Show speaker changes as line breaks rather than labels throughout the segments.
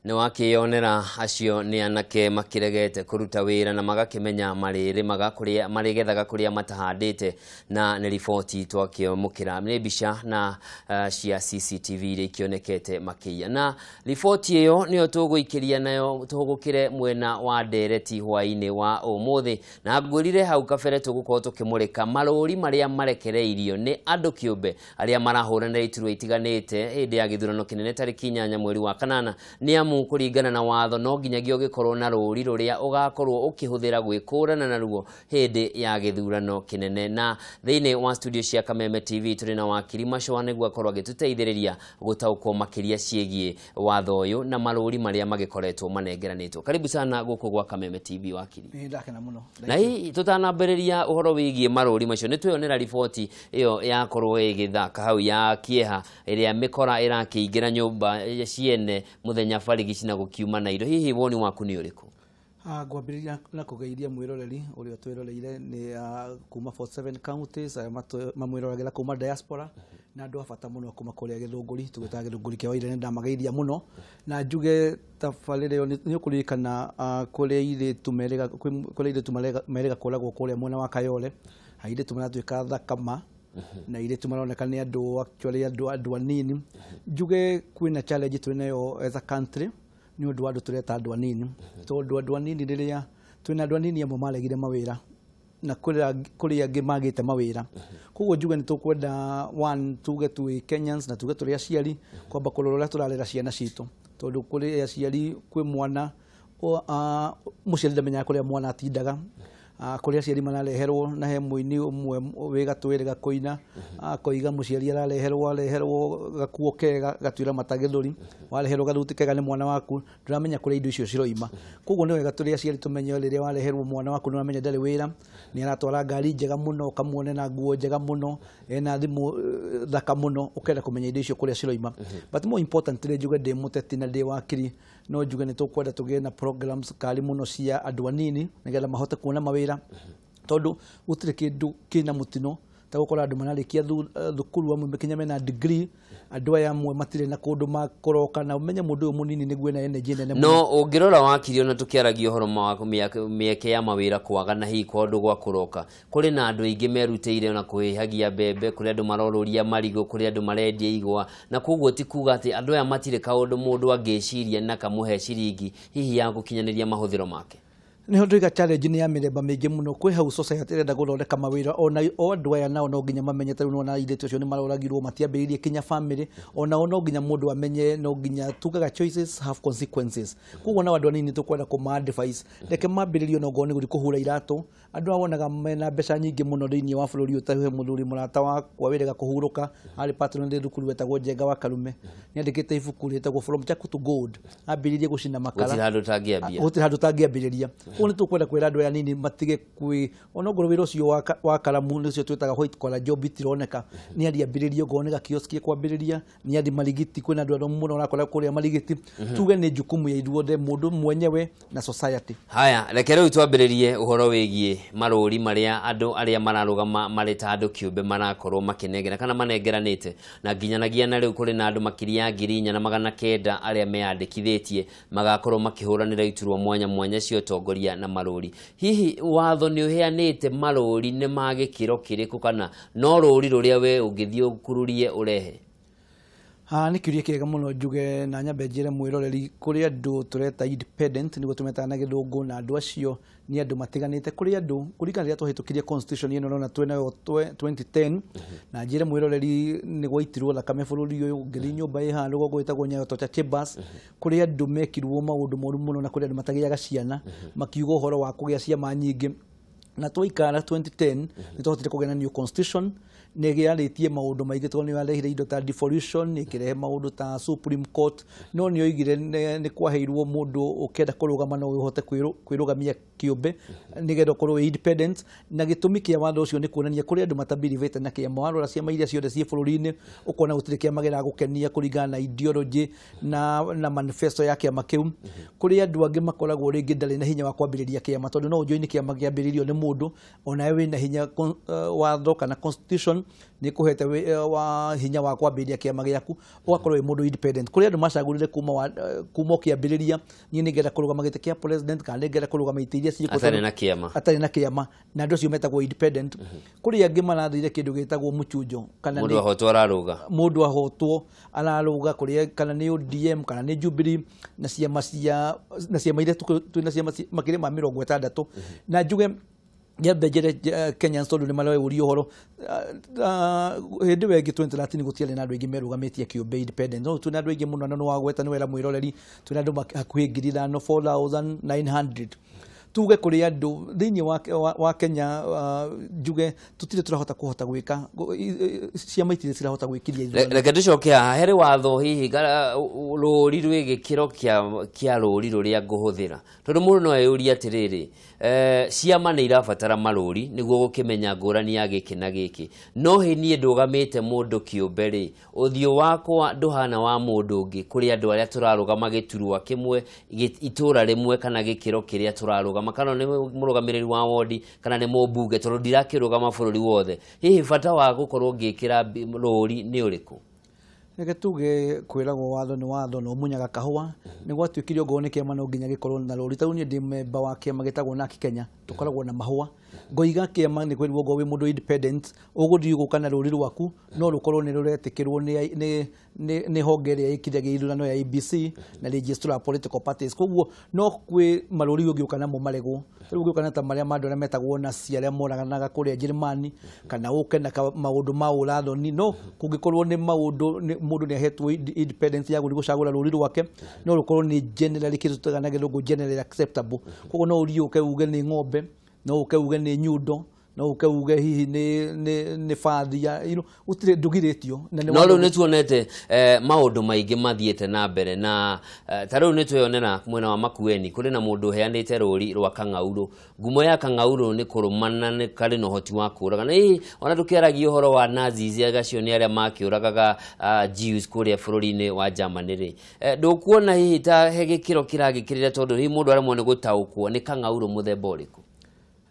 ni wakionera acio ni anake makiregete kuruta wira na magakimenya mariri magakuria marigethaga kuria matahandite na ni riboti twakiomukira ni bica na cia CCTV ire kionekete makiya na riboti iyo niyo tuguikiria nayo tugukire mwena wa Ndereti hwaini wa umuthi na ngurire hau kabere tugukorwo tukimurika maruri maria marekereirio ni andu kiumbe aria marahuranira iturwa itiganite hindi ya githurano kinene tariki 8 mweri wa kanana ni amu kuringana na watho no nginyagia ugikorwo na ruri ruria ugakorwo ukihuthira gwikurana na ruo hindi ya githurano kinene na thiini wa studio cia Kameme TV turi na wakiri Macoa niguo akorwo agituteithiriria gutaukwo makiria ciegie watho uyu na maruri maria magikoretwo manengeranitwo. Karibu sana guku gwa Kameme TV wakiri.
Ni ndakena muno.
Na hii tutanambiriria uhoro wigie maruri macio ni twionera riboti iyo yakorwo igithaka hau ya kieha iria mikora irakiingira nyumba ciene muthenya barigisi na gukiuma na indo. Hihi woni waku ni uriku?
Gwambiriria na kugeithia mwiroreri uria twiroreire ni kuma 47 counties mamwiroragera kuma diaspora na andu abata muno kuma kuria Githunguri tugitaga Githunguri kia waire ndamageithia muno na njuge tafarire ni kuririkana kuria ire tumerega kuragwo kuria mwena wa Kayole haide tumaratwika thakama na ile tumaroneka ni andu actually andu anini njuge kwina challenge twinayo as a country ni undu andu tureta andu anini tondu andu anini riria twina andu anini amwe maregire mawira na kuri angi magite mawira koguo njuge ni tukwenda one tuge tu Kenyans na tuge turi aciari kwamba kurorora turarera ciana citu tondu kuri aciari kwi mwana muciari ndamenya kuria mwana atindaga kuria ciari manareherwo na he muini umwe wega twirega koina koiga muciari arareherwo gakuo kega gatwira matagethuri wareherwo garuti kega ni mwana waku turamenya kuria indo icio ciroima koguo ni wega turia ciari tumenye riria wareherwo mwana waku ni uramenya ndari wira ni aratwara ngari njega muno kamuone na nguo njega muno ena thimu thaka muno ukenda kumenya indo icio kuria ciroima but more importantly njuge ndi muteti na ndi wakiri no njuge ni tukwenda tugie na programs kali muno cia andu anini nigetha mahote kuona mawira tondu gutire kindu kina mutino ta gukora andu manarikia thukuru amwe mekinya mena degree andu aya amwe matire na kundu makoroka na umenye mundu munini niguo na energy nene
no ungirora wakirio na tukiaragia horo mieke ya mawira kwaga na hi kundu gwa kuroka kuri na andu aingi merutĩire na kuhihagia mbembe kuri andu maroruria marigo kuri andu marendia igwa na koguo ti kuga ati andu aya matire kaundu mundu angeciria na kamuhe ciringi hihi ya gukinyaniria mahuthiro make
ni hondu iga challenge ni ya miremba mingi muno kwi hau society renda guthondeka mawira ona andu aya nao no nginya mamenyete no na ithete cio ni maroragirwo matiambiririe kinya family ona no nginya mundu amenye no nginya tugaga choices have consequences kugo na andu anini tukwenda kuma advice reke mambiririo no ngoni guri kuhura iratu andu awonaga mena mbeca nyingi muno thiini wa bururi utahe muthuri murata wa kwawirega kuhuruka ari patron ndi thukuru wetagwo Njenga wa Karume ni andikite ibuku ritagwo From Jack to Gold ambiririe gucina makara
gutiri handu
tangiambiriria oni tukwenda kwira andu aya nini matige kwi onogoro wira ucio wa Karamu nicio twitaga white collar job itironeka ni ari ambiririo ngonega kioski kwambiriria ni ari marigiti kwina andu muno urakora kuria marigiti tuge ni jukumu ya ithuothe mundu mwenyewe na society.
Haya reke riu twambiririe uhoro wigie maruri maria andu aria mararugama mareta andu kiumbe marakorwo makinengera kana manengeranite na nginyanagia na riu kuri na andu makiria 4,900 aria meandikithitie magakorwo makihuranira iturwa mwanya cio tongoria na maruri. Hihi watho ni uheanite maruri ne magikiro kiriku kana no ruri ruria we ungithio kururie urehe?
Ni kiuria kiega muno njuge na nyambe njire mwiroreri kuri andu tureta independent nigo tumeta na Githungu na andu acio ni andu matiganite kuri andu kurika ria tuhitukirie constitution ino na 2010 na njire mwiroreri ni gwaitirwo thakame bururi uyu ngithi nyumba ihandu go gwitagwo Nyayo Chambers kuri andu mekirwo maundu moru muno na kuri andu matagiaga ciana makiuga uhoro wa kugia ciama nyingi na twaikara 2010 ni tuhotire kugena new constitution negiaritie maundu maingi to ni warehire indo ta devolution nikirehe maundu ta Supreme Court no ni oigire ni kwaheirwo mundu ukenda kurugama no uhote kwirugamia kiumbe nigetha korwo independent na gitumi kia watho ucio ni kuonania kuri andu matabirivete na kia mawaro cia mairia ciothe cie bururi-ini ukona gutire kia magera gukenia kuringana na ideology na manifesto yake makiu kuri andu angi makoragwo ringi ndari na hinya wa kwambiriria kia matondu no ujoini kia magiambiririo ni mundu ona we na hinya watho kana constitution nä kå hete wa hinya wa kwambä kä ama gä aku å gakorwo wä må ndå independent kå rä andå macagå kuma å kä ambä rä ria niä nä ngenda kå rå gama gä tä kä a president kana nä ngenda kå rå gama itä iria
atarä na kä ama
na andå acio metagwo independent kå rä angä marathire kä ndå gä tagwo må cunjo kana
må ndå ahotwo ararå
må ndå ahotwo ararå ga kå rä kana nä ODM kana nä Jubilee na ciama iria twä na ciama makä rä ma 60 na njuge Nyambe njere Kenyans tondu ni maroeũria ũhoro hindi wengi 2013 gutiarĩ na andũ aingĩ merũgamĩtie kĩũmbe independent no twĩna andũ aingĩ mũno na no wagweta nĩ wera mwĩroreri twĩna andũ hakuhĩ 4,900 tuge kũrĩ andũ thĩinĩ wa Kenya njuge tutirĩ turahota kũhota gwĩka ciama itirĩ cirahota gwĩkiria
reke tũcoke haha harĩ watho hihi rũri rwĩ gĩkĩro kĩa rũri rũrĩa ngũhũthĩra tondũ mũndũ no eyũrie atĩrĩrĩ ciama nĩ irabatara marũri nĩguo gũkĩmenya ngũrani ya gĩkĩ na gĩkĩ no niĩ ndũgamĩte mũndũ kĩũmbe rĩ ũthiũ wakwa ndũhana wa mũndũ ũngĩ kũrĩ andũ arĩa tũrarũgama gĩturwa kĩmwe itũra rĩmwe kana gĩkĩro kĩrĩa tũrarũgama kana nĩ mũrũgamĩrĩri wa wodi kana nĩ mũmbunge tondũ ndirakĩrũgama bũrũri wothe hihi bata wa gũkorwo ngĩkĩra rũri nĩ ũrĩkũ
reke tuge kwĩragwo watho nĩ watho no munyaga kahũa nĩ gwatuĩkire ũngorwo nĩ kĩama no nginya gĩkorwo na rũri tarĩu niĩ ndĩ memba wa kĩama gĩtagwo NARC Kenya tũkoragwo na mahũa ngoiga kĩama nĩ kwĩrwo ũngorwo wĩ mũndũ independent ũgũthiĩ gũka na rũri rwaku no rũkorwo nĩ rũretĩkĩrwo nĩ honge ĩrĩa ĩkithagia ithurano ya IEBC na registrar of political parties koguo no kwĩ marũri ũngĩũka namo maregwo rĩu ũngĩũka na ta marĩa andũ arĩa metagwo na arĩa moraganaga kũrĩa Njĩrĩmani kana ũke na maũndũ ma ũrathoni no kũngĩkorwo nĩ maũndũ mũndũ nĩ ahetwo independence ya gũcagũra rũri rwake no rũkorwo nĩ generally kĩrutaga na gĩthũngũ generally acceptable koguo no ũriũke uge nĩ ng'ombe no ũke uge nĩ nyundo no ũke uge hihi nĩ bathia gũtirĩ ndũgirĩtio
no rĩu nĩ tuonete maũndũ maingĩ mathiĩte na mbere na ta rĩu nĩ twĩonera mwena wa Makueni kũrĩ na mũndũ ũheanĩte rũri rwa Kang'aurũ ngumo ya Kang'aurũ nĩ kũrũmana nĩ karĩ na ũhoti wa kũũraga na hihi ona tũkĩaragia ũhoro wa Nazis agacio nĩ arĩa makĩũragaga Jews kũrĩa bũrũri-inĩ wa Germany rĩ ndũkuona hihi ta he gĩkĩro kĩragĩkĩrĩra tondũ hihi mũndũ aremwo nĩ gũtaũkwo nĩ Kang'aurũ mũthemba ũrĩkũ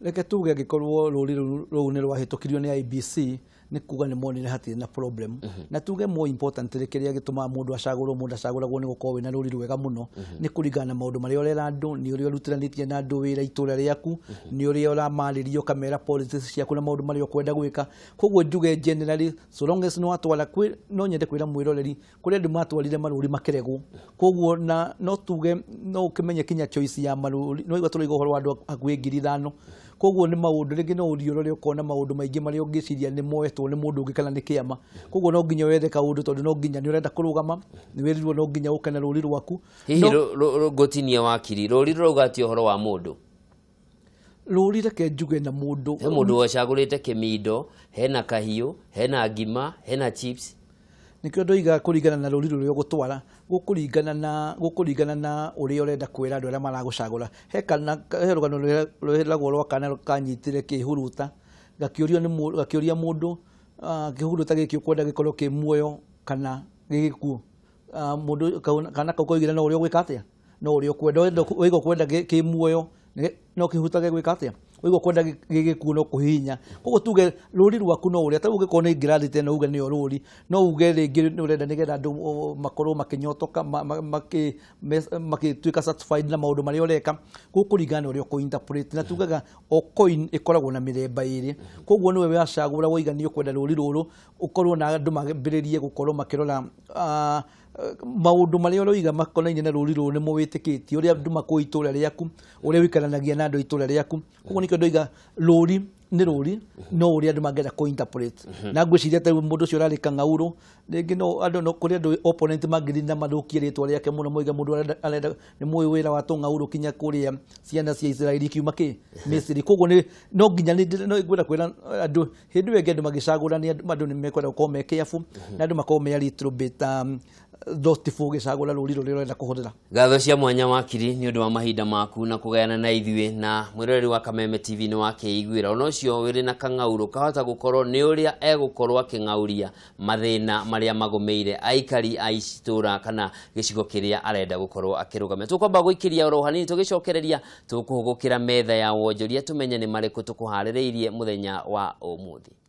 reke tuge angĩkorwo rũri rũu nĩ rwahĩtũkirio nĩ IEBC nĩ kuga nĩ monire hatirĩ na problem na tuge more important kĩrĩa gĩtũmaga mũndũ acagũragwo nĩ gũkorwo wĩna rũri rwega mũno nĩ kũringana na maũndũ marĩa ũrera andũ nĩ ũrĩa ũrutanĩtie na andũ wĩra itũra rĩaku nĩ ũrĩa ũramarĩria ũkamera politics ciaku na maũndũ marĩa ũkwenda gwĩka koguo njuge generally so long as no atwara no nyende kwĩra mwĩroreri kũrĩ andũ matwarire marũri makeregwo koguo no tuge no ũkĩmenye kinya choice ya marũri no igwa tũraiga ũhoro wa andũ hakuhĩ 5,000 koguo nĩ maũndũ rĩngĩ no ũriũrore ũkona maũndũ maingĩ marĩa ũngĩciria nĩ moetwo nĩ mũndũ ũngĩ kana nĩ kĩama koguo no nginya wethe kaũndũ tondũ no nginya nĩ ũrenda kũrũgama nĩ wĩrirwo no nginya ũke na rũri rwaku
hihi ngũtinia wakiri rũri rũraugatie ũhoro wa mũndũ
rũri reke njuge na mũndũ
he mũndũ wacagũrĩte kĩmindo hena kahiũ hena ngima hena chips
nikio ndoiga kũringana na rũri rũrĩa ũgũtwara gũkũringana na ũrĩa ũrenda kwĩra andũ arĩa maragũcagũra he rũgano rũheragwo rwa kana kanyitire kĩhuruta gakĩũria mũndũ kĩhuruta gĩkĩ ũkwenda gĩkorwo kĩ muoyo kana gĩgĩkuũ mũndũ kana kaũkoigire no ũrĩa ũgwĩka atĩa no ũrĩa ũkwenda kĩ muoyo no kĩhuruta gĩgwĩka atĩa ũigua kwenda gĩgĩkuũ no kũhihinya koguo tuge rũri rwaku no ũrĩa ta ũngĩkorwo nĩ ngirathi teno uge nĩyo rũri no uge rĩngĩ nĩ ũrenda nĩgetha andũ makorwo makĩnyotoka makĩtuĩka satisfied na maũndũ marĩa ũreka gũkũringana na ũrĩa ũkũ-interpret na tugaga o coin ĩkoragwo na mĩthemba ĩrĩ koguo nĩwe wacagũra woiga nĩ ũkwenda rũri rũrũ ũkorwo na andũ mambĩrĩrie gũkorwo makĩrora maũndũ marĩa ũroiga makonainie na rũri rũrũ nĩ mũwĩtĩkĩtie ũrĩa andũ makũĩ itũra rĩaku ũrĩa wĩikaranagia na andũ itũra rĩaku koguo nĩkĩo ndoiga rũri nĩ rũri no ũrĩa andũ mangĩenda kũ-interpret na ngwĩciria ta mũndũ ũcio ũrarĩ Kang'aurũ rĩngĩ kũrĩ andũ opponent mangĩthiĩ na mathũkie rĩtwa rĩake mũno moiga mũndũ arenda nĩ mũĩ wĩra wa Tũng'aurũ kinya kũrĩa ciana cia Israeli kiuma Misiri koguo no nginya ngwenda kwĩra andũ hĩndĩ ĩyo ĩngĩ andũ magĩcagũra andũ nĩ mekwenda gũkorwo me careful na andũ makorwo me a little bit thoughtful gĩcagũra rũri rũrĩa ũrenda kũhũthĩra
ngatho cia mwanya wakiri nĩ ũndũ wa mahinda maku na kũgayana na ithuĩ na mwĩroreri wa Kameme TV nĩ wakĩiguĩra ona ũcio wĩrĩ na Kang'aurũ kahota gũkorwo nĩ ũrĩa egũkorwo akĩng'auria mathĩna marĩa magũmĩire aikari a itũra kana gĩcigo kĩrĩa arenda gũkorwo akĩrũgamia tũkwamba gũikĩria oro hanini tũgĩcokereria tũkũhũgũkĩra metha ya wonjoria tũmenye nĩ marĩkũ tũkũharĩrĩirie mũthenya wa ũmũthĩ.